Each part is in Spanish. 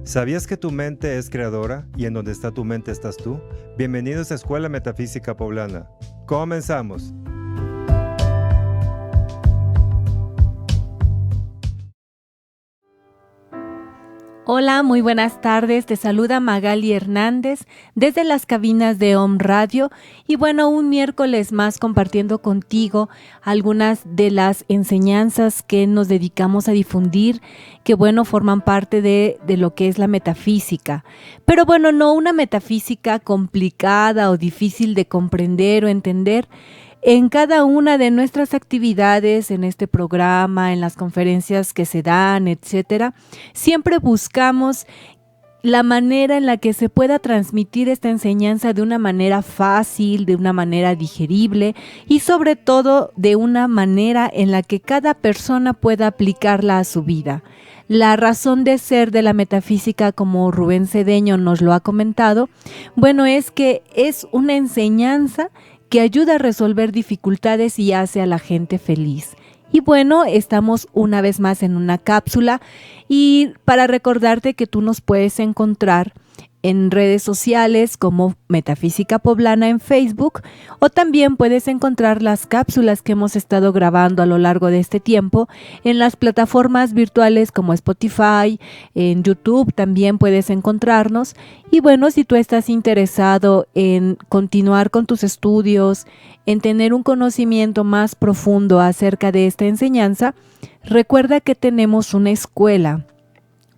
¿Sabías que tu mente es creadora y en donde está tu mente estás tú? Bienvenidos a Escuela Metafísica Poblana. ¡Comenzamos! Hola, muy buenas tardes. Te saluda Magali Hernández desde las cabinas de Om Radio y bueno, un miércoles más compartiendo contigo algunas de las enseñanzas que nos dedicamos a difundir, que bueno, forman parte de lo que es la metafísica. Pero bueno, no una metafísica complicada o difícil de comprender o entender. En cada una de nuestras actividades, en este programa, en las conferencias que se dan, etcétera, siempre buscamos la manera en la que se pueda transmitir esta enseñanza de una manera fácil, de una manera digerible y sobre todo de una manera en la que cada persona pueda aplicarla a su vida. La razón de ser de la metafísica, como Rubén Cedeño nos lo ha comentado, bueno, es que es una enseñanza que ayuda a resolver dificultades y hace a la gente feliz. Y bueno, estamos una vez más en una cápsula y para recordarte que tú nos puedes encontrar en redes sociales como Metafísica Poblana en Facebook, o también puedes encontrar las cápsulas que hemos estado grabando a lo largo de este tiempo en las plataformas virtuales como Spotify, en YouTube también puedes encontrarnos. Y bueno, si tú estás interesado en continuar con tus estudios, en tener un conocimiento más profundo acerca de esta enseñanza, recuerda que tenemos una escuela.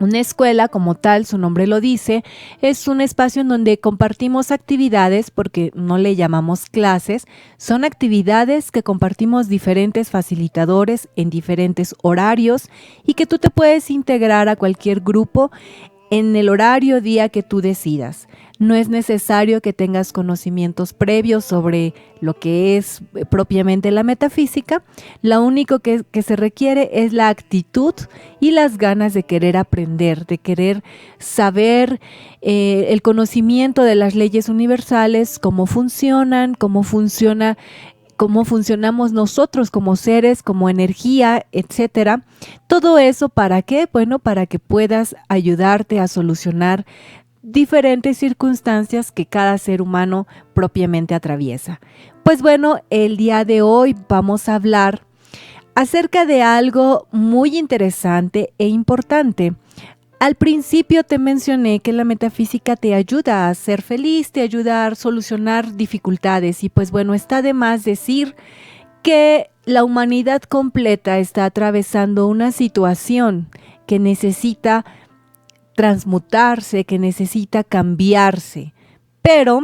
Una escuela, como tal, su nombre lo dice, es un espacio en donde compartimos actividades, porque no le llamamos clases, son actividades que compartimos diferentes facilitadores en diferentes horarios y que tú te puedes integrar a cualquier grupo en el horario, día que tú decidas. No es necesario que tengas conocimientos previos sobre lo que es propiamente la metafísica. Lo único que se requiere es la actitud y las ganas de querer aprender, de querer saber el conocimiento de las leyes universales, cómo funcionan, cómo funcionamos nosotros como seres, como energía, etcétera. Todo eso, ¿para qué? Bueno, para que puedas ayudarte a solucionar diferentes circunstancias que cada ser humano propiamente atraviesa. Pues bueno, el día de hoy vamos a hablar acerca de algo muy interesante e importante. Al principio te mencioné que la metafísica te ayuda a ser feliz, te ayuda a solucionar dificultades y pues bueno, está de más decir que la humanidad completa está atravesando una situación que necesita transmutarse, que necesita cambiarse. Pero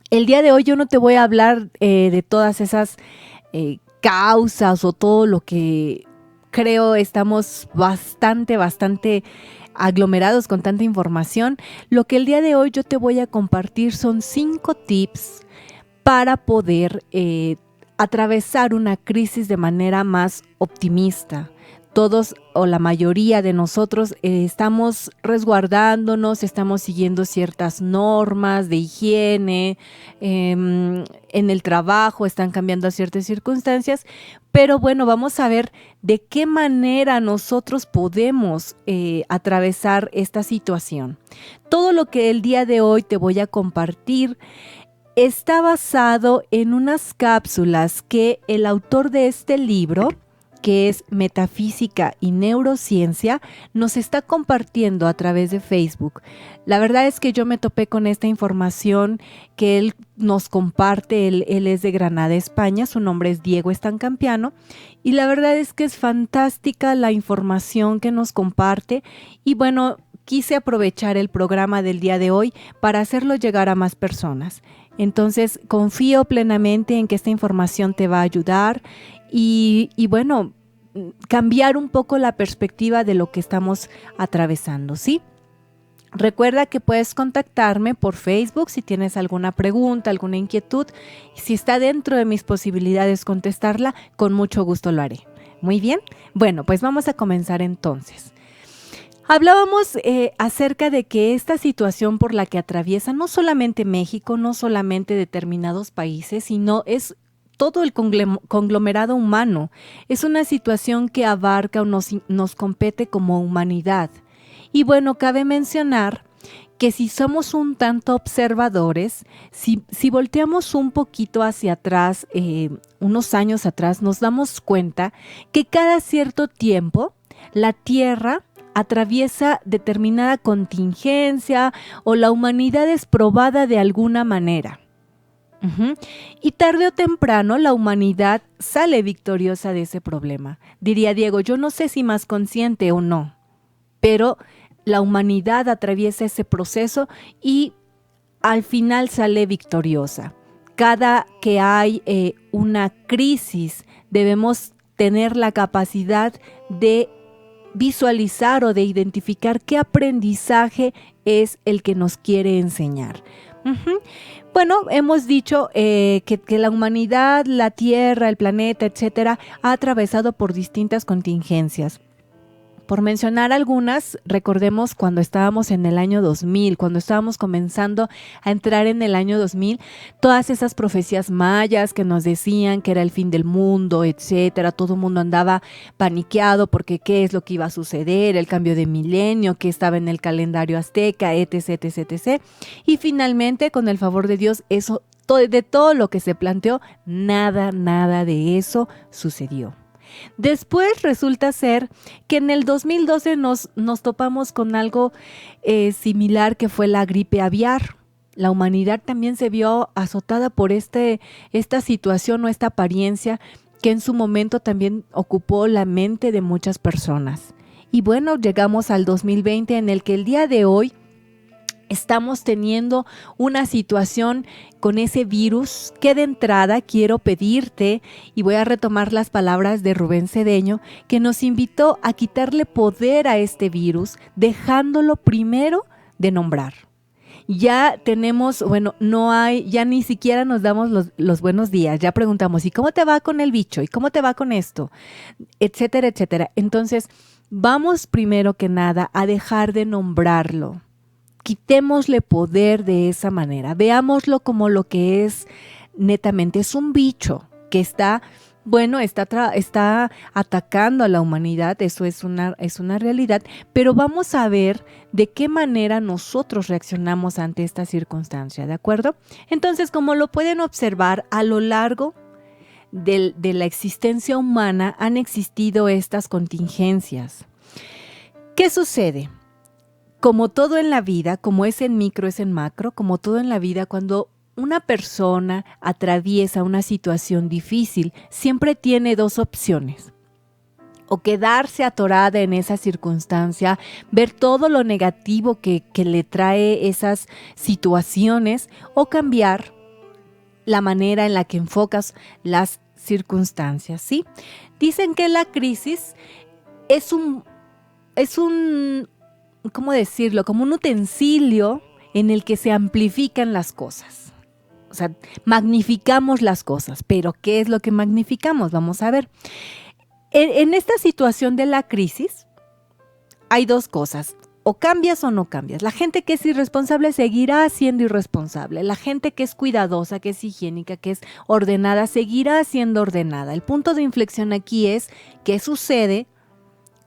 el día de hoy yo no te voy a hablar de todas esas causas o todo lo que creo estamos bastante aglomerados con tanta información. Lo que el día de hoy yo te voy a compartir son 5 tips para poder atravesar una crisis de manera más optimista. Todos o la mayoría de nosotros estamos resguardándonos, estamos siguiendo ciertas normas de higiene, en el trabajo están cambiando ciertas circunstancias, pero bueno, vamos a ver de qué manera nosotros podemos atravesar esta situación. Todo lo que el día de hoy te voy a compartir está basado en unas cápsulas que el autor de este libro, que es Metafísica y Neurociencia, nos está compartiendo a través de Facebook. La verdad es que yo me topé con esta información que él nos comparte, él es de Granada, España, su nombre es Diego Estancampiano, y la verdad es que es fantástica la información que nos comparte, y bueno, quise aprovechar el programa del día de hoy para hacerlo llegar a más personas. Entonces, confío plenamente en que esta información te va a ayudar y bueno, cambiar un poco la perspectiva de lo que estamos atravesando, ¿sí? Recuerda que puedes contactarme por Facebook si tienes alguna pregunta, alguna inquietud. Si está dentro de mis posibilidades contestarla, con mucho gusto lo haré. Muy bien, bueno, pues vamos a comenzar entonces. Hablábamos acerca de que esta situación por la que atraviesa no solamente México, no solamente determinados países, sino es todo el conglomerado humano. Es una situación que abarca o nos compete como humanidad. Y bueno, cabe mencionar que si somos un tanto observadores, si volteamos un poquito hacia atrás, unos años atrás, nos damos cuenta que cada cierto tiempo la Tierra atraviesa determinada contingencia o la humanidad es probada de alguna manera. Y tarde o temprano la humanidad sale victoriosa de ese problema. Diría Diego, yo no sé si más consciente o no, pero la humanidad atraviesa ese proceso y al final sale victoriosa. Cada que hay una crisis, debemos tener la capacidad de visualizar o de identificar qué aprendizaje es el que nos quiere enseñar. Bueno, hemos dicho que la humanidad, la Tierra, el planeta, etcétera, ha atravesado por distintas contingencias. Por mencionar algunas, recordemos cuando estábamos en el año 2000, cuando estábamos comenzando a entrar en el año 2000, todas esas profecías mayas que nos decían que era el fin del mundo, etcétera, todo el mundo andaba paniqueado porque qué es lo que iba a suceder, el cambio de milenio, que estaba en el calendario azteca, etc., etc., etc. Y finalmente, con el favor de Dios, de todo lo que se planteó, nada de eso sucedió. Después resulta ser que en el 2012 nos topamos con algo similar, que fue la gripe aviar. La humanidad también se vio azotada por esta situación o esta apariencia que en su momento también ocupó la mente de muchas personas. Y bueno, llegamos al 2020 en el que el día de hoy estamos teniendo una situación con ese virus que de entrada quiero pedirte, y voy a retomar las palabras de Rubén Cedeño, que nos invitó a quitarle poder a este virus, dejándolo primero de nombrar. Ya tenemos, bueno, ya ni siquiera nos damos los buenos días, ya preguntamos, ¿y cómo te va con el bicho? ¿Y cómo te va con esto? Etcétera, etcétera. Entonces, vamos primero que nada a dejar de nombrarlo. Quitémosle poder de esa manera, veámoslo como lo que es netamente, es un bicho que está atacando a la humanidad, eso es una realidad, pero vamos a ver de qué manera nosotros reaccionamos ante esta circunstancia, ¿de acuerdo? Entonces, como lo pueden observar, a lo largo de la existencia humana han existido estas contingencias. ¿Qué sucede? Como todo en la vida, como es en micro, es en macro, como todo en la vida, cuando una persona atraviesa una situación difícil, siempre tiene dos opciones. O quedarse atorada en esa circunstancia, ver todo lo negativo que le trae esas situaciones, o cambiar la manera en la que enfocas las circunstancias, ¿sí? Dicen que la crisis es un ¿cómo decirlo? Como un utensilio en el que se amplifican las cosas. O sea, magnificamos las cosas, pero ¿qué es lo que magnificamos? Vamos a ver. En esta situación de la crisis hay dos cosas. O cambias o no cambias. La gente que es irresponsable seguirá siendo irresponsable. La gente que es cuidadosa, que es higiénica, que es ordenada, seguirá siendo ordenada. El punto de inflexión aquí es qué sucede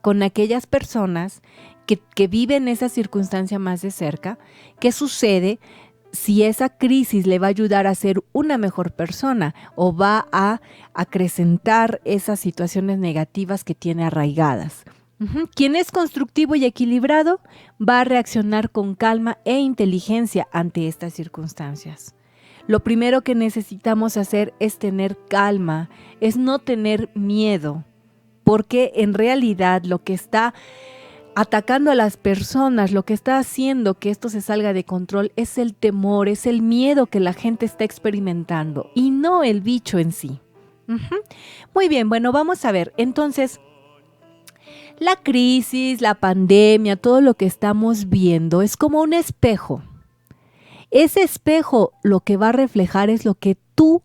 con aquellas personas que viven esa circunstancia más de cerca. ¿Qué sucede si esa crisis le va a ayudar a ser una mejor persona o va a acrecentar esas situaciones negativas que tiene arraigadas? Quien es constructivo y equilibrado va a reaccionar con calma e inteligencia ante estas circunstancias. Lo primero que necesitamos hacer es tener calma, es no tener miedo, porque en realidad lo que está atacando a las personas, lo que está haciendo que esto se salga de control es el temor, es el miedo que la gente está experimentando y no el bicho en sí. Muy bien, bueno, vamos a ver. Entonces, la crisis, la pandemia, todo lo que estamos viendo es como un espejo. Ese espejo lo que va a reflejar es lo que tú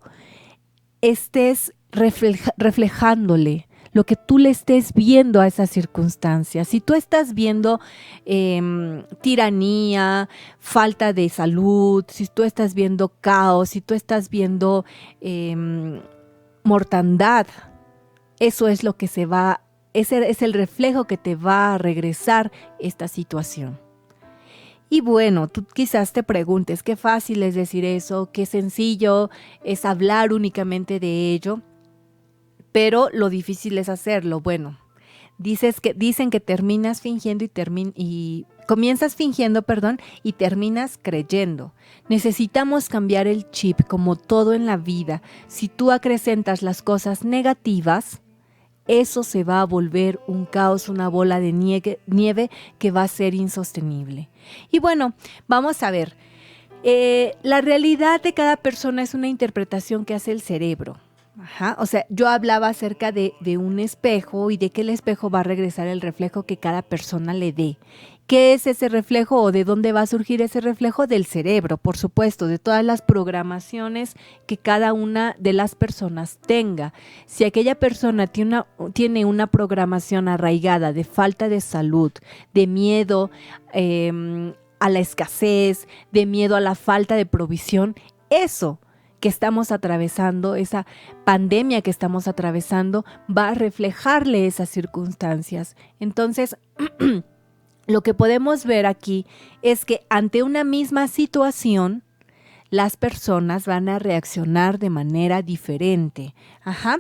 estés reflejándole, lo que tú le estés viendo a esa circunstancia. Si tú estás viendo tiranía, falta de salud, si tú estás viendo caos, si tú estás viendo mortandad, eso es lo que se va ese es el reflejo que te va a regresar esta situación. Y bueno, tú quizás te preguntes, qué fácil es decir eso, qué sencillo es hablar únicamente de ello, pero lo difícil es hacerlo. Bueno, dicen que terminas fingiendo y comienzas fingiendo, y terminas creyendo. Necesitamos cambiar el chip, como todo en la vida. Si tú acrecentas las cosas negativas, eso se va a volver un caos, una bola de nieve que va a ser insostenible. Y bueno, vamos a ver. La realidad de cada persona es una interpretación que hace el cerebro. Ajá, o sea, yo hablaba acerca de un espejo y de que el espejo va a regresar el reflejo que cada persona le dé. ¿Qué es ese reflejo o de dónde va a surgir ese reflejo? Del cerebro, por supuesto, de todas las programaciones que cada una de las personas tenga. Si aquella persona tiene una programación arraigada de falta de salud, de miedo a la escasez, de miedo a la falta de provisión, eso que estamos atravesando, esa pandemia que estamos atravesando, va a reflejarle esas circunstancias. Entonces, lo que podemos ver aquí es que ante una misma situación, las personas van a reaccionar de manera diferente. Ajá.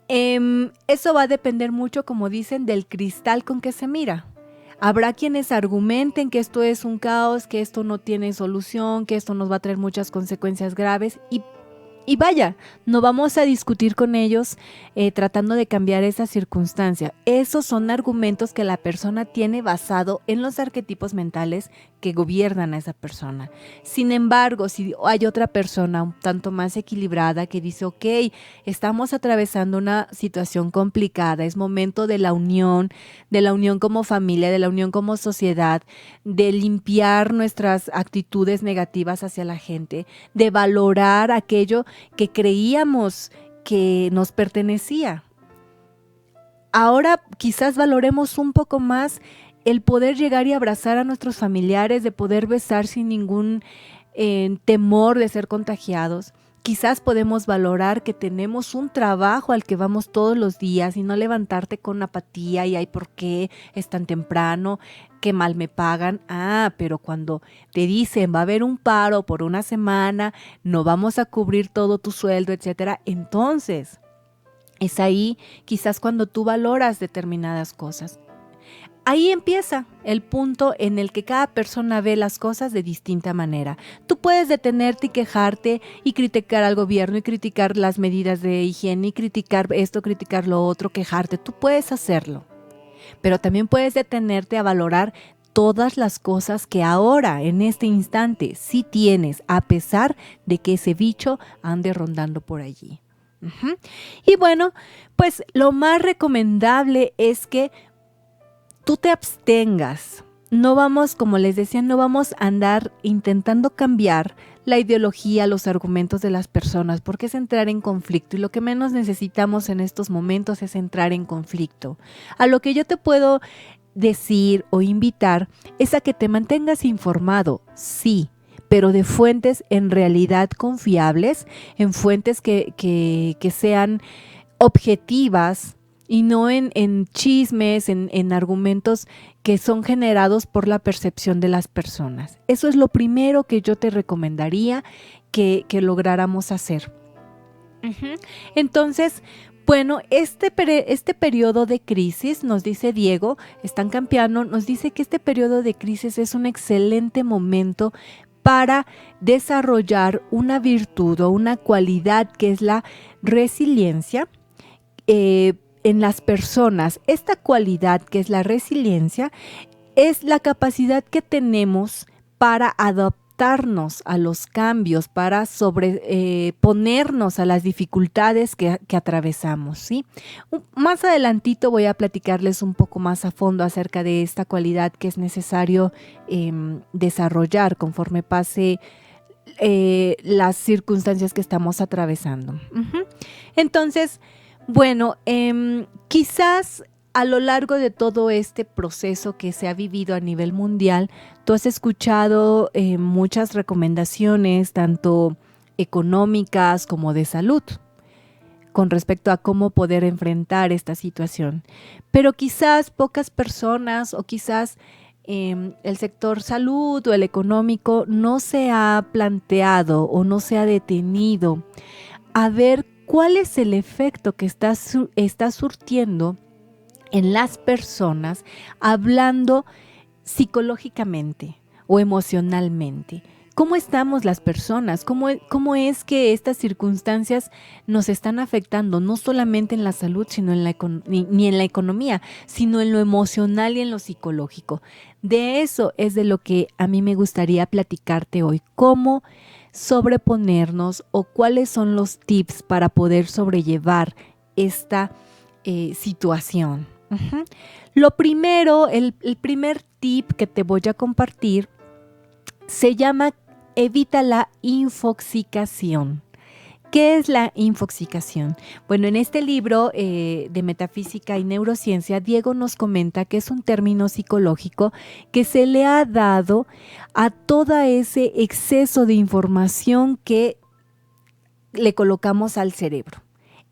Eso va a depender mucho, como dicen, del cristal con que se mira. Habrá quienes argumenten que esto es un caos, que esto no tiene solución, que esto nos va a traer muchas consecuencias graves y vaya, no vamos a discutir con ellos tratando de cambiar esa circunstancia. Esos son argumentos que la persona tiene basado en los arquetipos mentales que gobiernan a esa persona. Sin embargo, si hay otra persona un tanto más equilibrada que dice, ok, estamos atravesando una situación complicada, es momento de la unión como familia, de la unión como sociedad, de limpiar nuestras actitudes negativas hacia la gente, de valorar aquello que creíamos que nos pertenecía. Ahora quizás valoremos un poco más el poder llegar y abrazar a nuestros familiares, de poder besar sin ningún temor de ser contagiados. Quizás podemos valorar que tenemos un trabajo al que vamos todos los días y no levantarte con apatía y ay, ¿por qué es tan temprano? Qué mal me pagan. Pero cuando te dicen va a haber un paro por una semana, no vamos a cubrir todo tu sueldo, etcétera, entonces es ahí quizás cuando tú valoras determinadas cosas. Ahí empieza el punto en el que cada persona ve las cosas de distinta manera. Tú puedes detenerte y quejarte y criticar al gobierno y criticar las medidas de higiene y criticar esto, criticar lo otro, quejarte. Tú puedes hacerlo, pero también puedes detenerte a valorar todas las cosas que ahora, en este instante, sí tienes, a pesar de que ese bicho ande rondando por allí. Y bueno, pues lo más recomendable es que tú te abstengas. No vamos, como les decía, no vamos a andar intentando cambiar la ideología, los argumentos de las personas, porque es entrar en conflicto y lo que menos necesitamos en estos momentos es entrar en conflicto. A lo que yo te puedo decir o invitar es a que te mantengas informado, sí, pero de fuentes en realidad confiables, en fuentes que sean objetivas, y no en chismes, en argumentos que son generados por la percepción de las personas. Eso es lo primero que yo te recomendaría que lográramos hacer. Entonces, bueno, este periodo de crisis, nos dice Diego Stan Campiano, nos dice que este periodo de crisis es un excelente momento para desarrollar una virtud o una cualidad que es la resiliencia, en las personas. Esta cualidad que es la resiliencia es la capacidad que tenemos para adaptarnos a los cambios, para sobreponernos a las dificultades que atravesamos, ¿sí? Más adelantito voy a platicarles un poco más a fondo acerca de esta cualidad que es necesario desarrollar conforme pase las circunstancias que estamos atravesando. Entonces, bueno, quizás a lo largo de todo este proceso que se ha vivido a nivel mundial, tú has escuchado muchas recomendaciones, tanto económicas como de salud. con respecto a cómo poder enfrentar esta situación. Pero quizás pocas personas o quizás el sector salud o el económico no se ha planteado o no se ha detenido a ver cuál es el efecto que está surtiendo en las personas hablando psicológicamente o emocionalmente. ¿Cómo estamos las personas? ¿Cómo es que estas circunstancias nos están afectando no solamente en la salud, sino ni en la economía, sino en lo emocional y en lo psicológico? De eso es de lo que a mí me gustaría platicarte hoy. ¿Cómo sobreponernos o cuáles son los tips para poder sobrellevar esta situación? Uh-huh. Lo primero, el primer tip que te voy a compartir se llama evita la infoxicación. ¿Qué es la infoxicación? Bueno, en este libro de Metafísica y Neurociencia, Diego nos comenta que es un término psicológico que se le ha dado a todo ese exceso de información que le colocamos al cerebro.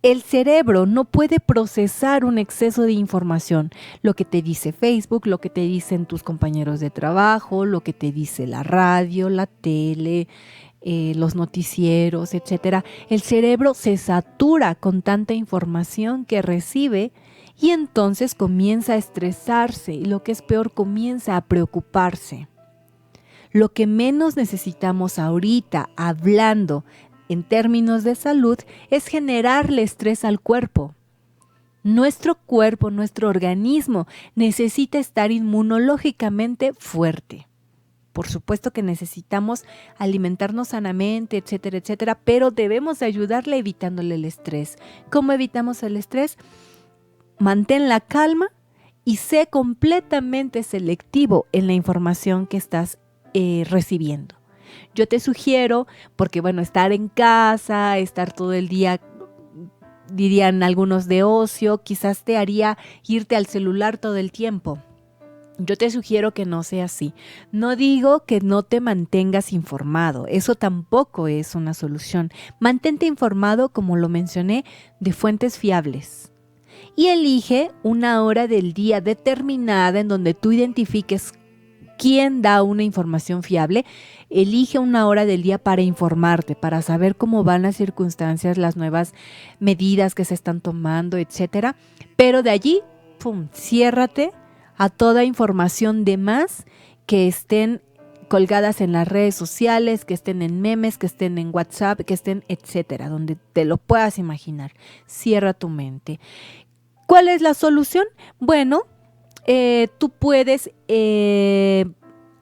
El cerebro no puede procesar un exceso de información, lo que te dice Facebook, lo que te dicen tus compañeros de trabajo, lo que te dice la radio, la tele, los noticieros, etcétera. El cerebro se satura con tanta información que recibe y entonces comienza a estresarse y lo que es peor, comienza a preocuparse. Lo que menos necesitamos ahorita, hablando en términos de salud, es generarle estrés al cuerpo. Nuestro cuerpo, nuestro organismo necesita estar inmunológicamente fuerte. Por supuesto que necesitamos alimentarnos sanamente, etcétera, etcétera, pero debemos ayudarle evitándole el estrés. ¿Cómo evitamos el estrés? Mantén la calma y sé completamente selectivo en la información que estás recibiendo. Yo te sugiero, porque bueno, estar en casa, estar todo el día, dirían algunos de ocio, quizás te haría irte al celular todo el tiempo. Yo te sugiero que no sea así. No digo que no te mantengas informado, eso tampoco es una solución. Mantente informado, como lo mencioné, de fuentes fiables. Y elige una hora del día determinada en donde tú identifiques quién da una información fiable. Elige una hora del día para informarte, para saber cómo van las circunstancias, las nuevas medidas que se están tomando, etcétera. Pero de allí, ciérrate a toda información de más que estén colgadas en las redes sociales, que estén en memes, que estén en WhatsApp, que estén, etcétera, donde te lo puedas imaginar. Cierra tu mente. ¿Cuál es la solución? Bueno, tú puedes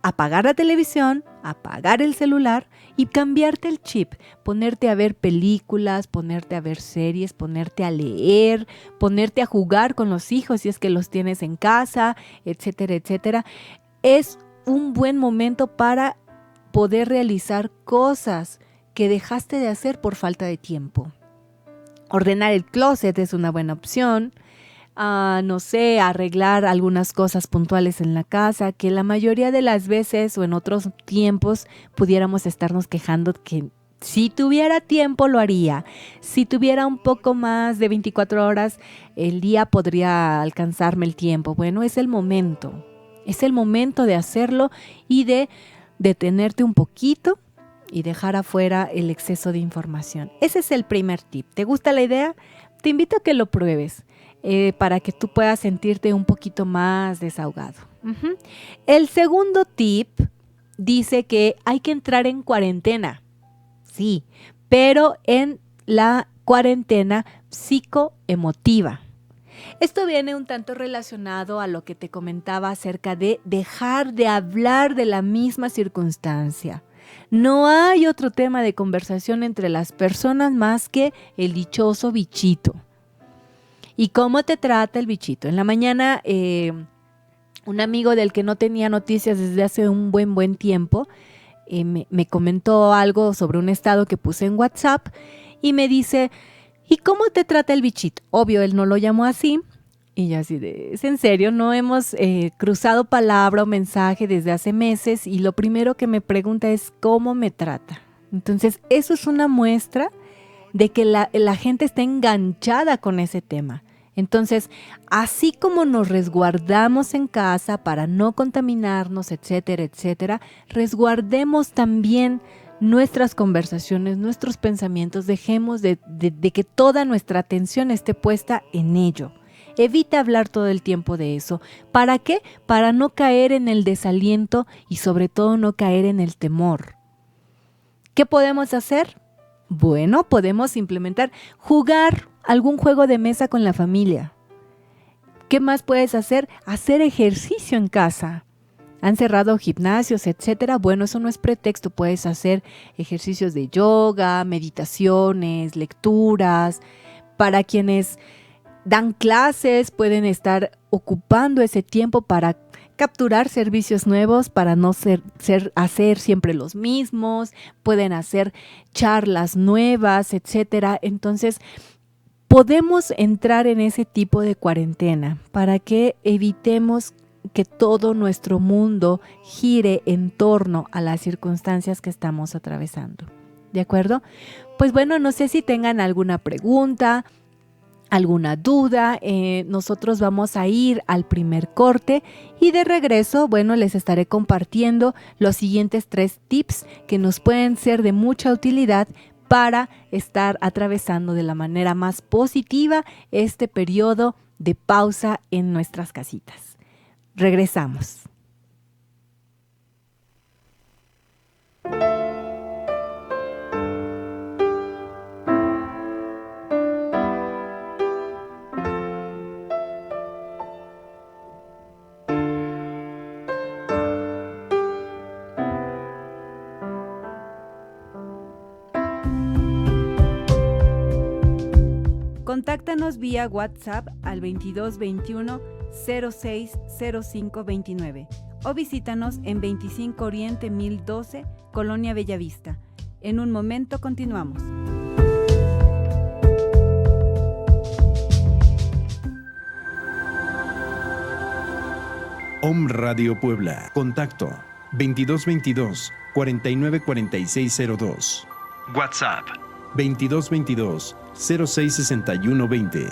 apagar la televisión, apagar el celular y cambiarte el chip, ponerte a ver películas, ponerte a ver series, ponerte a leer, ponerte a jugar con los hijos si es que los tienes en casa, etcétera, etcétera. Es un buen momento para poder realizar cosas que dejaste de hacer por falta de tiempo. Ordenar el closet es una buena opción. No sé, arreglar algunas cosas puntuales en la casa, que la mayoría de las veces o en otros tiempos pudiéramos estarnos quejando que si tuviera tiempo lo haría. Si tuviera un poco más de 24 horas, el día podría alcanzarme el tiempo. Bueno, es el momento de hacerlo y de detenerte un poquito y dejar afuera el exceso de información. Ese es el primer tip. ¿Te gusta la idea? Te invito a que lo pruebes. Para que tú puedas sentirte un poquito más desahogado. Uh-huh. El segundo tip dice que hay que entrar en cuarentena. Sí, pero en la cuarentena psicoemotiva. Esto viene un tanto relacionado a lo que te comentaba acerca de dejar de hablar de la misma circunstancia. No hay otro tema de conversación entre las personas más que el dichoso bichito. ¿Y cómo te trata el bichito? En la mañana, un amigo del que no tenía noticias desde hace un buen tiempo, me comentó algo sobre un estado que puse en WhatsApp y me dice, ¿y cómo te trata el bichito? Obvio, él no lo llamó así. Y yo así de, ¿es en serio? No hemos cruzado palabra o mensaje desde hace meses y lo primero que me pregunta es, ¿cómo me trata? Entonces, eso es una muestra de que la gente esté enganchada con ese tema. Entonces, así como nos resguardamos en casa para no contaminarnos, etcétera, etcétera, resguardemos también nuestras conversaciones, nuestros pensamientos, dejemos de que toda nuestra atención esté puesta en ello. Evita hablar todo el tiempo de eso. ¿Para qué? Para no caer en el desaliento y sobre todo no caer en el temor. ¿Qué podemos hacer? Bueno, podemos implementar, jugar algún juego de mesa con la familia. ¿Qué más puedes hacer? Hacer ejercicio en casa. Han cerrado gimnasios, etcétera. Bueno, eso no es pretexto. Puedes hacer ejercicios de yoga, meditaciones, lecturas. Para quienes dan clases, pueden estar ocupando ese tiempo para capturar servicios nuevos, para no hacer siempre los mismos. Pueden hacer charlas nuevas, etcétera. Entonces, podemos entrar en ese tipo de cuarentena para que evitemos que todo nuestro mundo gire en torno a las circunstancias que estamos atravesando. ¿De acuerdo? Pues bueno, no sé si tengan alguna pregunta, alguna duda. Nosotros vamos a ir al primer corte y de regreso, bueno, les estaré compartiendo los siguientes 3 tips que nos pueden ser de mucha utilidad para estar atravesando de la manera más positiva este periodo de pausa en nuestras casitas. Regresamos. Contáctanos vía WhatsApp al 2221 060529 o visítanos en 25 Oriente 1012, Colonia Bellavista. En un momento continuamos. Om Radio Puebla. Contacto 2222 494602. WhatsApp 2222 066120.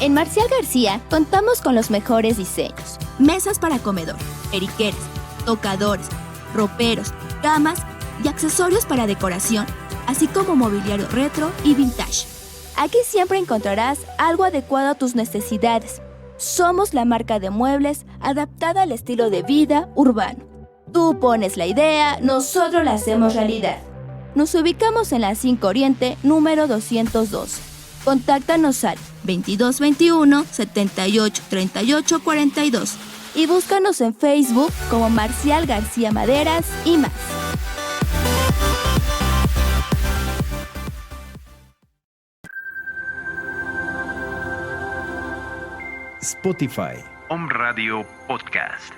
En Marcial García contamos con los mejores diseños. Mesas para comedor, periqueras, tocadores, roperos, camas y accesorios para decoración, así como mobiliario retro y vintage. Aquí siempre encontrarás algo adecuado a tus necesidades. Somos la marca de muebles adaptada al estilo de vida urbano. Tú pones la idea, nosotros la hacemos realidad. Nos ubicamos en la 5 Oriente, número 202. Contáctanos al 2221 78 38 42 y búscanos en Facebook como Marcial García Maderas y más. Spotify. Om Radio Podcast.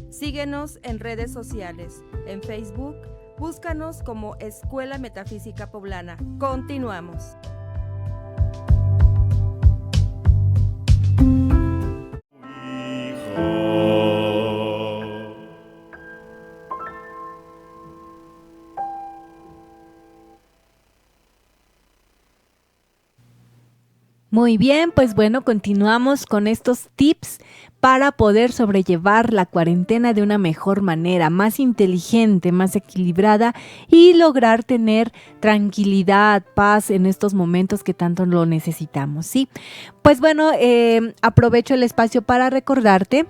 Síguenos en redes sociales. En Facebook, búscanos como Escuela Metafísica Poblana. Continuamos. Muy bien, pues bueno, continuamos con estos tips para poder sobrellevar la cuarentena de una mejor manera, más inteligente, más equilibrada y lograr tener tranquilidad, paz en estos momentos que tanto lo necesitamos, ¿sí? Pues bueno, aprovecho el espacio para recordarte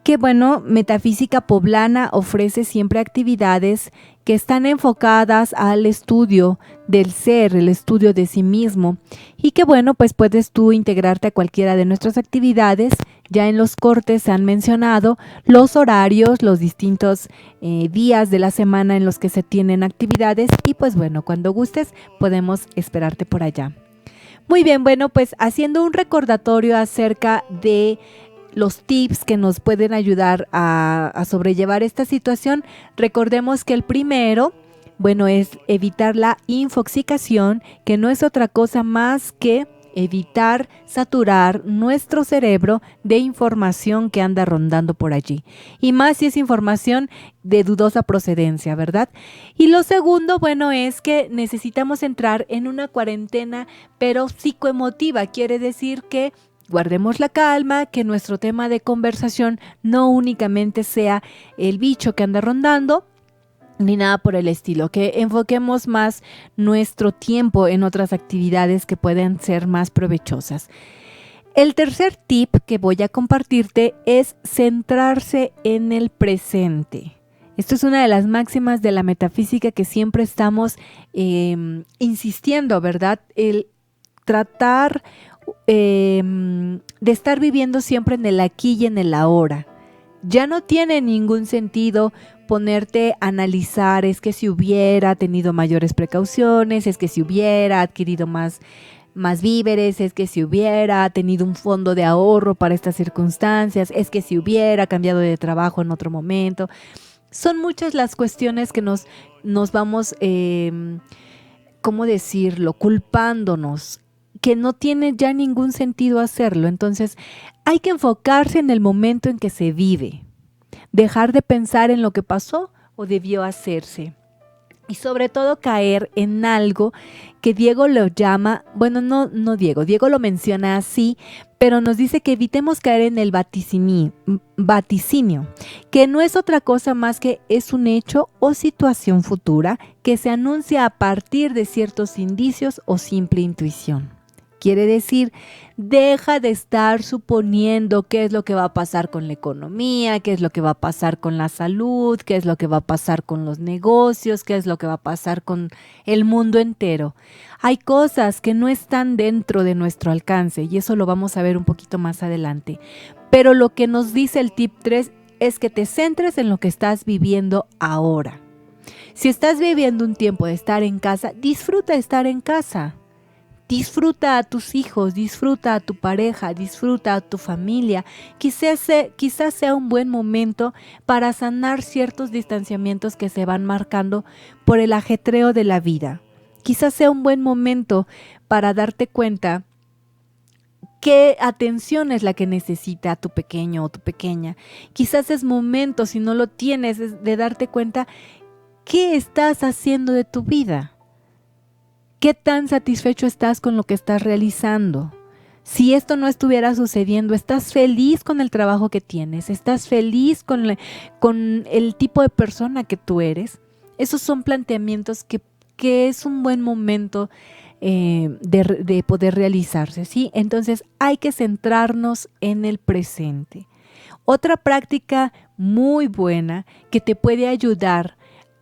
que bueno, Metafísica Poblana ofrece siempre actividades que están enfocadas al estudio del ser, el estudio de sí mismo, y que bueno, pues puedes tú integrarte a cualquiera de nuestras actividades. Ya en los cortes se han mencionado los horarios, los distintos días de la semana en los que se tienen actividades y pues bueno, cuando gustes podemos esperarte por allá. Muy bien, bueno, pues haciendo un recordatorio acerca de los tips que nos pueden ayudar a sobrellevar esta situación, recordemos que el primero bueno, es evitar la infoxicación, que no es otra cosa más que evitar saturar nuestro cerebro de información que anda rondando por allí. Y más si es información de dudosa procedencia, ¿verdad? Y lo segundo, bueno, es que necesitamos entrar en una cuarentena, pero psicoemotiva. Quiere decir que guardemos la calma, que nuestro tema de conversación no únicamente sea el bicho que anda rondando, ni nada por el estilo, que enfoquemos más nuestro tiempo en otras actividades que pueden ser más provechosas. El tercer tip que voy a compartirte es centrarse en el presente. Esto es una de las máximas de la metafísica que siempre estamos insistiendo, ¿verdad? El tratar de estar viviendo siempre en el aquí y en el ahora. Ya no tiene ningún sentido ponerte a analizar, es que si hubiera tenido mayores precauciones, es que si hubiera adquirido más víveres, es que si hubiera tenido un fondo de ahorro para estas circunstancias, es que si hubiera cambiado de trabajo en otro momento. Son muchas las cuestiones que nos vamos, ¿cómo decirlo?, culpándonos, que no tiene ya ningún sentido hacerlo. Entonces, hay que enfocarse en el momento en que se vive, dejar de pensar en lo que pasó o debió hacerse. Y sobre todo caer en algo que Diego lo llama, bueno, no Diego lo menciona así, pero nos dice que evitemos caer en el vaticinio, que no es otra cosa más que es un hecho o situación futura que se anuncia a partir de ciertos indicios o simple intuición. Quiere decir, deja de estar suponiendo qué es lo que va a pasar con la economía, qué es lo que va a pasar con la salud, qué es lo que va a pasar con los negocios, qué es lo que va a pasar con el mundo entero. Hay cosas que no están dentro de nuestro alcance y eso lo vamos a ver un poquito más adelante. Pero lo que nos dice el tip 3 es que te centres en lo que estás viviendo ahora. Si estás viviendo un tiempo de estar en casa, disfruta estar en casa. Disfruta a tus hijos, disfruta a tu pareja, disfruta a tu familia. Quizás sea un buen momento para sanar ciertos distanciamientos que se van marcando por el ajetreo de la vida. Quizás sea un buen momento para darte cuenta qué atención es la que necesita tu pequeño o tu pequeña. Quizás es momento, si no lo tienes, de darte cuenta qué estás haciendo de tu vida. ¿Qué tan satisfecho estás con lo que estás realizando? Si esto no estuviera sucediendo, ¿estás feliz con el trabajo que tienes? ¿Estás feliz con el tipo de persona que tú eres? Esos son planteamientos que es un buen momento de poder realizarse, ¿sí? Entonces hay que centrarnos en el presente. Otra práctica muy buena que te puede ayudar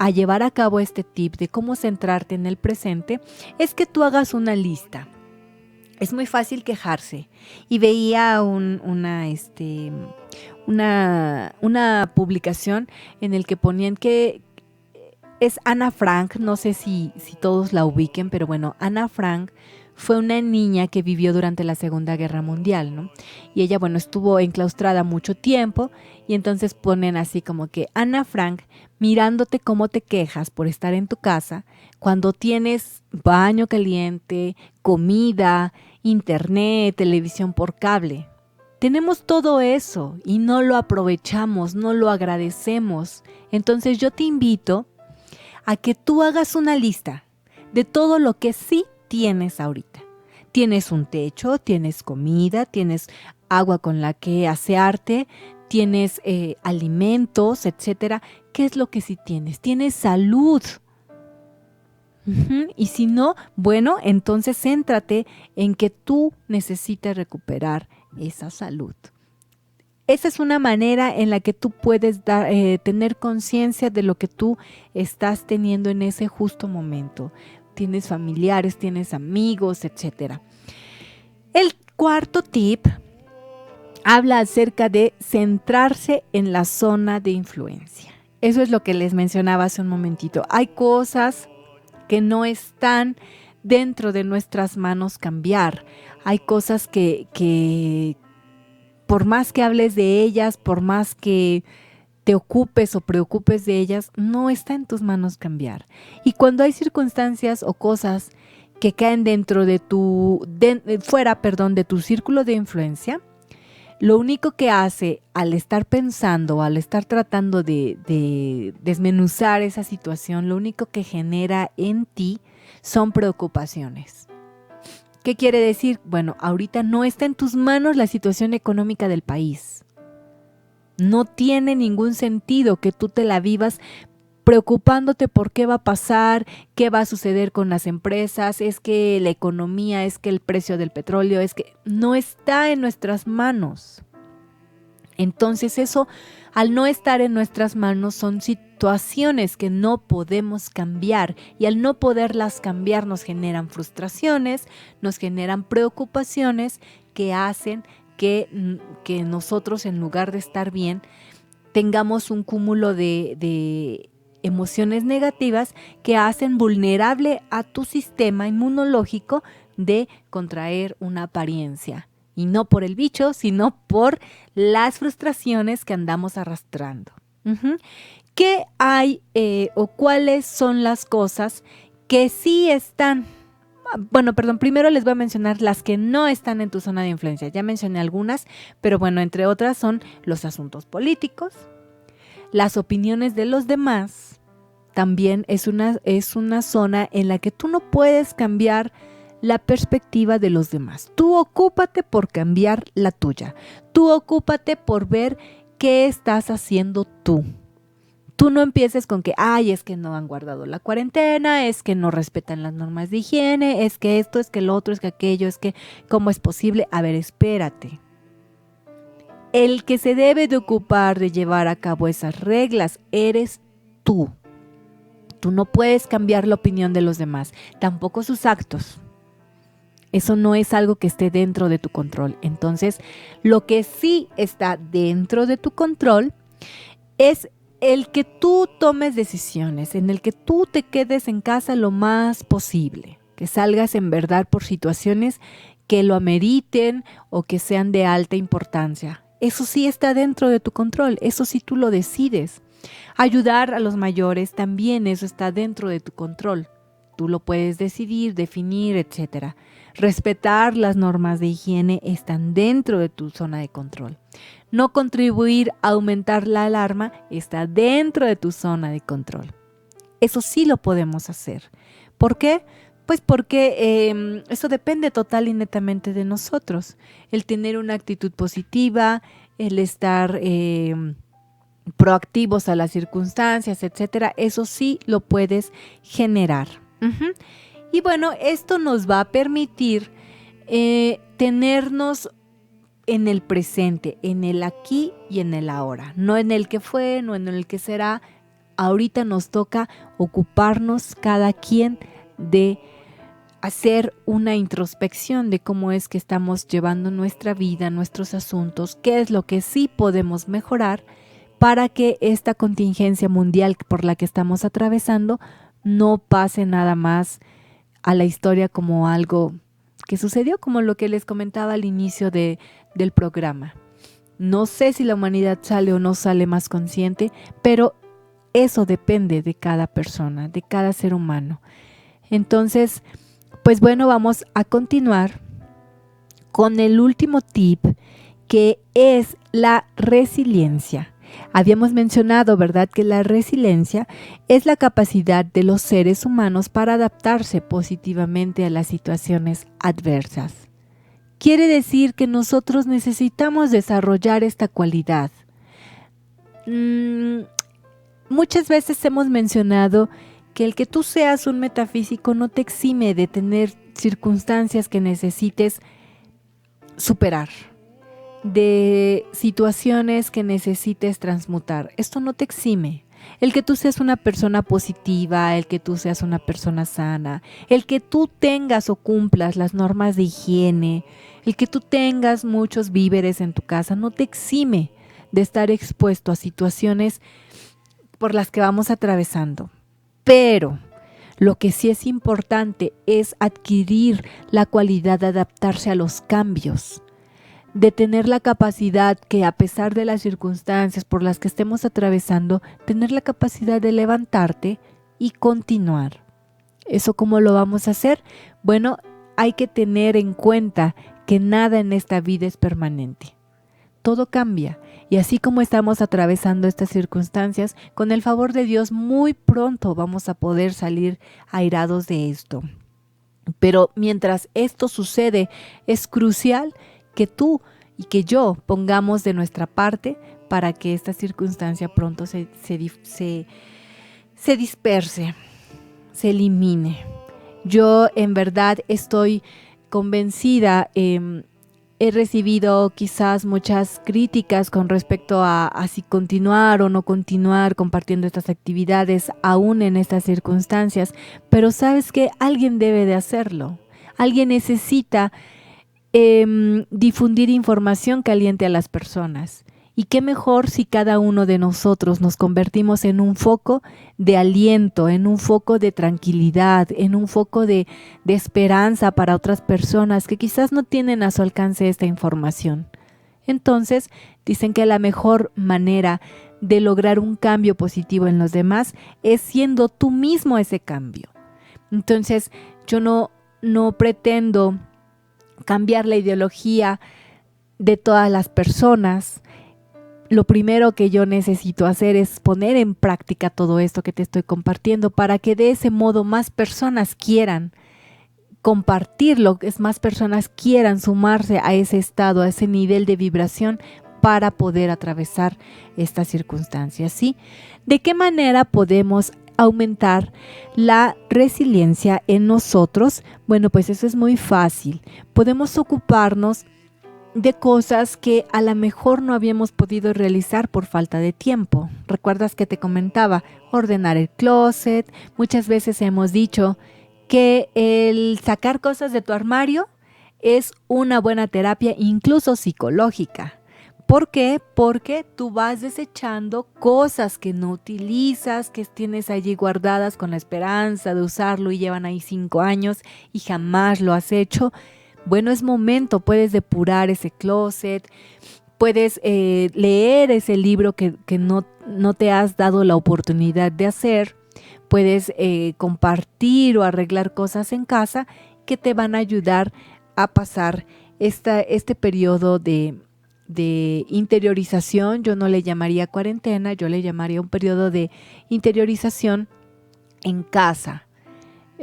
a llevar a cabo este tip de cómo centrarte en el presente es que tú hagas una lista. Es muy fácil quejarse. Y veía una publicación en el que ponían que es Ana Frank, no sé si todos la ubiquen, pero bueno, Ana Frank fue una niña que vivió durante la Segunda Guerra Mundial, ¿no? Y ella, bueno, estuvo enclaustrada mucho tiempo y entonces ponen así como que Ana Frank mirándote cómo te quejas por estar en tu casa cuando tienes baño caliente, comida, internet, televisión por cable. Tenemos todo eso y no lo aprovechamos, no lo agradecemos. Entonces yo te invito a que tú hagas una lista de todo lo que sí tienes ahorita. Tienes un techo, tienes comida, tienes agua con la que asearte, tienes alimentos, etcétera. ¿Qué es lo que sí tienes? Tienes salud. Y si no, bueno, entonces céntrate en que tú necesitas recuperar esa salud. Esa es una manera en la que tú puedes tener conciencia de lo que tú estás teniendo en ese justo momento. Tienes familiares, tienes amigos, etcétera. El cuarto tip habla acerca de centrarse en la zona de influencia. Eso es lo que les mencionaba hace un momentito. Hay cosas que no están dentro de nuestras manos cambiar. Hay cosas que por más que hables de ellas, por más que te ocupes o preocupes de ellas, no está en tus manos cambiar. Y cuando hay circunstancias o cosas que caen dentro de fuera de tu círculo de influencia, lo único que hace al estar pensando, al estar tratando de desmenuzar esa situación, lo único que genera en ti son preocupaciones. ¿Qué quiere decir? Bueno, ahorita no está en tus manos la situación económica del país. No tiene ningún sentido que tú te la vivas preocupándote por qué va a pasar, qué va a suceder con las empresas, es que la economía, es que el precio del petróleo, es que no está en nuestras manos. Entonces eso, al no estar en nuestras manos, son situaciones que no podemos cambiar y al no poderlas cambiar nos generan frustraciones, nos generan preocupaciones que hacen que nosotros, en lugar de estar bien, tengamos un cúmulo de emociones negativas que hacen vulnerable a tu sistema inmunológico de contraer una apariencia. Y no por el bicho, sino por las frustraciones que andamos arrastrando. ¿Qué hay o cuáles son las cosas que sí están? Bueno, primero les voy a mencionar las que no están en tu zona de influencia. Ya mencioné algunas, pero bueno, entre otras son los asuntos políticos, las opiniones de los demás. También es una zona en la que tú no puedes cambiar la perspectiva de los demás. Tú ocúpate por cambiar la tuya. Tú ocúpate por ver qué estás haciendo tú. Tú no empieces con que, es que no han guardado la cuarentena, es que no respetan las normas de higiene, es que esto, es que lo otro, es que aquello, es que, ¿cómo es posible? A ver, espérate. El que se debe de ocupar de llevar a cabo esas reglas eres tú. Tú no puedes cambiar la opinión de los demás, tampoco sus actos. Eso no es algo que esté dentro de tu control. Entonces, lo que sí está dentro de tu control es el que tú tomes decisiones, en el que tú te quedes en casa lo más posible, que salgas en verdad por situaciones que lo ameriten o que sean de alta importancia. Eso sí está dentro de tu control, eso sí tú lo decides. Ayudar a los mayores también, eso está dentro de tu control. Tú lo puedes decidir, definir, etc. Respetar las normas de higiene están dentro de tu zona de control. No contribuir a aumentar la alarma está dentro de tu zona de control. Eso sí lo podemos hacer. ¿Por qué? Pues porque eso depende total y netamente de nosotros. El tener una actitud positiva, el estar proactivos a las circunstancias, etcétera, eso sí lo puedes generar. Y bueno, esto nos va a permitir tenernos en el presente, en el aquí y en el ahora, no en el que fue, no en el que será. Ahorita nos toca ocuparnos cada quien de hacer una introspección de cómo es que estamos llevando nuestra vida, nuestros asuntos, qué es lo que sí podemos mejorar para que esta contingencia mundial por la que estamos atravesando no pase nada más a la historia como algo que sucedió, como lo que les comentaba al inicio del programa. No sé si la humanidad sale o no sale más consciente, pero eso depende de cada persona, de cada ser humano. Entonces, pues bueno, vamos a continuar con el último tip, que es la resiliencia. Habíamos mencionado, ¿verdad?, que la resiliencia es la capacidad de los seres humanos para adaptarse positivamente a las situaciones adversas. Quiere decir que nosotros necesitamos desarrollar esta cualidad. Muchas veces hemos mencionado que el que tú seas un metafísico no te exime de tener circunstancias que necesites superar, de situaciones que necesites transmutar. Esto no te exime. El que tú seas una persona positiva, el que tú seas una persona sana, el que tú tengas o cumplas las normas de higiene, el que tú tengas muchos víveres en tu casa, no te exime de estar expuesto a situaciones por las que vamos atravesando. Pero lo que sí es importante es adquirir la cualidad de adaptarse a los cambios, de tener la capacidad que, a pesar de las circunstancias por las que estemos atravesando, tener la capacidad de levantarte y continuar. ¿Eso cómo lo vamos a hacer? Bueno, hay que tener en cuenta que nada en esta vida es permanente. Todo cambia, y así como estamos atravesando estas circunstancias, con el favor de Dios muy pronto vamos a poder salir airados de esto. Pero mientras esto sucede, es crucial que tú y que yo pongamos de nuestra parte para que esta circunstancia pronto se disperse, se elimine. Yo en verdad estoy convencida. He recibido quizás muchas críticas con respecto a si continuar o no continuar compartiendo estas actividades aún en estas circunstancias, pero sabes que alguien debe de hacerlo. Alguien necesita difundir información que aliente a las personas. Y qué mejor si cada uno de nosotros nos convertimos en un foco de aliento, en un foco de tranquilidad, en un foco de esperanza para otras personas que quizás no tienen a su alcance esta información. Entonces, dicen que la mejor manera de lograr un cambio positivo en los demás es siendo tú mismo ese cambio. Entonces, yo no pretendo cambiar la ideología de todas las personas. Lo primero que yo necesito hacer es poner en práctica todo esto que te estoy compartiendo para que de ese modo más personas quieran compartirlo, más personas quieran sumarse a ese estado, a ese nivel de vibración para poder atravesar estas circunstancias, ¿sí? ¿De qué manera podemos aumentar la resiliencia en nosotros? Bueno, pues eso es muy fácil. Podemos ocuparnos de cosas que a lo mejor no habíamos podido realizar por falta de tiempo. ¿Recuerdas que te comentaba? Ordenar el closet. Muchas veces hemos dicho que el sacar cosas de tu armario es una buena terapia, incluso psicológica. ¿Por qué? Porque tú vas desechando cosas que no utilizas, que tienes allí guardadas con la esperanza de usarlo y llevan ahí 5 años y jamás lo has hecho. Bueno, es momento, puedes depurar ese closet, puedes leer ese libro que no te has dado la oportunidad de hacer, puedes compartir o arreglar cosas en casa que te van a ayudar a pasar este periodo de interiorización. Yo no le llamaría cuarentena, yo le llamaría un periodo de interiorización en casa.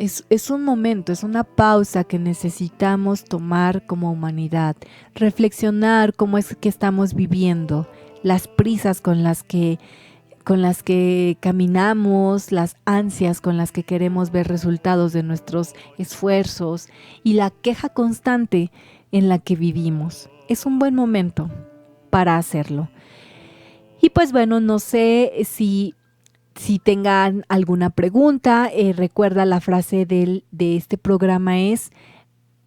Es un momento, es una pausa que necesitamos tomar como humanidad, reflexionar cómo es que estamos viviendo, las prisas con las que caminamos, las ansias con las que queremos ver resultados de nuestros esfuerzos y la queja constante en la que vivimos. Es un buen momento para hacerlo. Y pues bueno, no sé si tengan alguna pregunta. Recuerda, la frase de este programa es: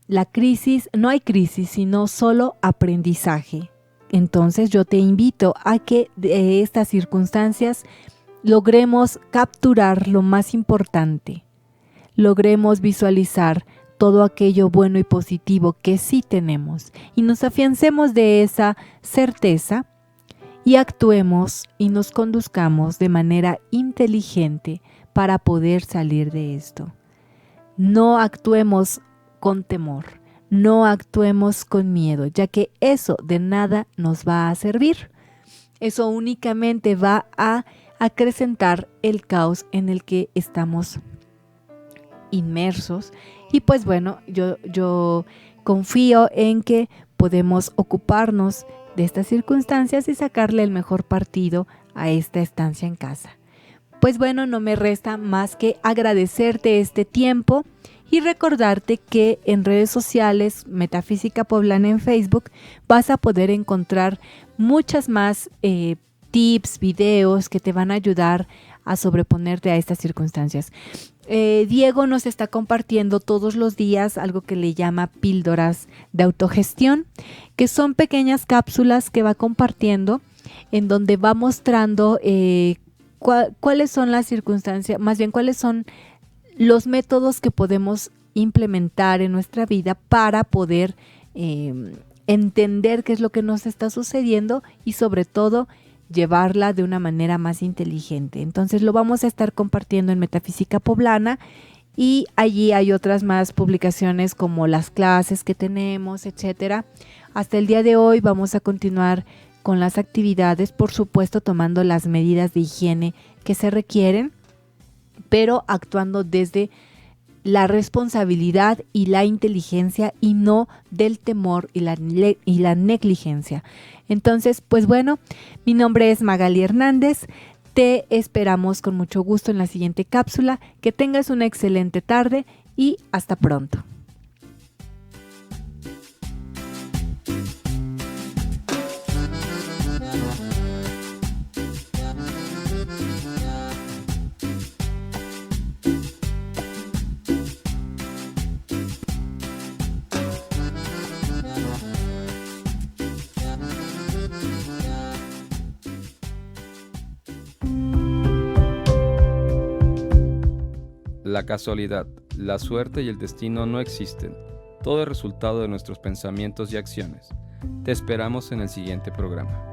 la crisis, no hay crisis, sino solo aprendizaje. Entonces yo te invito a que de estas circunstancias logremos capturar lo más importante, logremos visualizar todo aquello bueno y positivo que sí tenemos y nos afiancemos de esa certeza y actuemos y nos conduzcamos de manera inteligente para poder salir de esto. No actuemos con temor, no actuemos con miedo, ya que eso de nada nos va a servir. Eso únicamente va a acrecentar el caos en el que estamos inmersos. Y pues bueno, yo confío en que podemos ocuparnos de estas circunstancias y sacarle el mejor partido a esta estancia en casa. Pues bueno, no me resta más que agradecerte este tiempo y recordarte que en redes sociales, Metafísica Poblana en Facebook, vas a poder encontrar muchas más tips, videos que te van a ayudar a sobreponerte a estas circunstancias. Diego nos está compartiendo todos los días algo que le llama píldoras de autogestión, que son pequeñas cápsulas que va compartiendo en donde va mostrando cuáles son las circunstancias, más bien cuáles son los métodos que podemos implementar en nuestra vida para poder entender qué es lo que nos está sucediendo y sobre todo llevarla de una manera más inteligente. Entonces lo vamos a estar compartiendo en Metafísica Poblana y allí hay otras más publicaciones como las clases que tenemos, etcétera. Hasta el día de hoy vamos a continuar con las actividades, por supuesto tomando las medidas de higiene que se requieren, pero actuando desde la responsabilidad y la inteligencia y no del temor y la negligencia. Entonces, pues bueno, mi nombre es Magali Hernández. Te esperamos con mucho gusto en la siguiente cápsula. Que tengas una excelente tarde y hasta pronto. La casualidad, la suerte y el destino no existen. Todo es resultado de nuestros pensamientos y acciones. Te esperamos en el siguiente programa.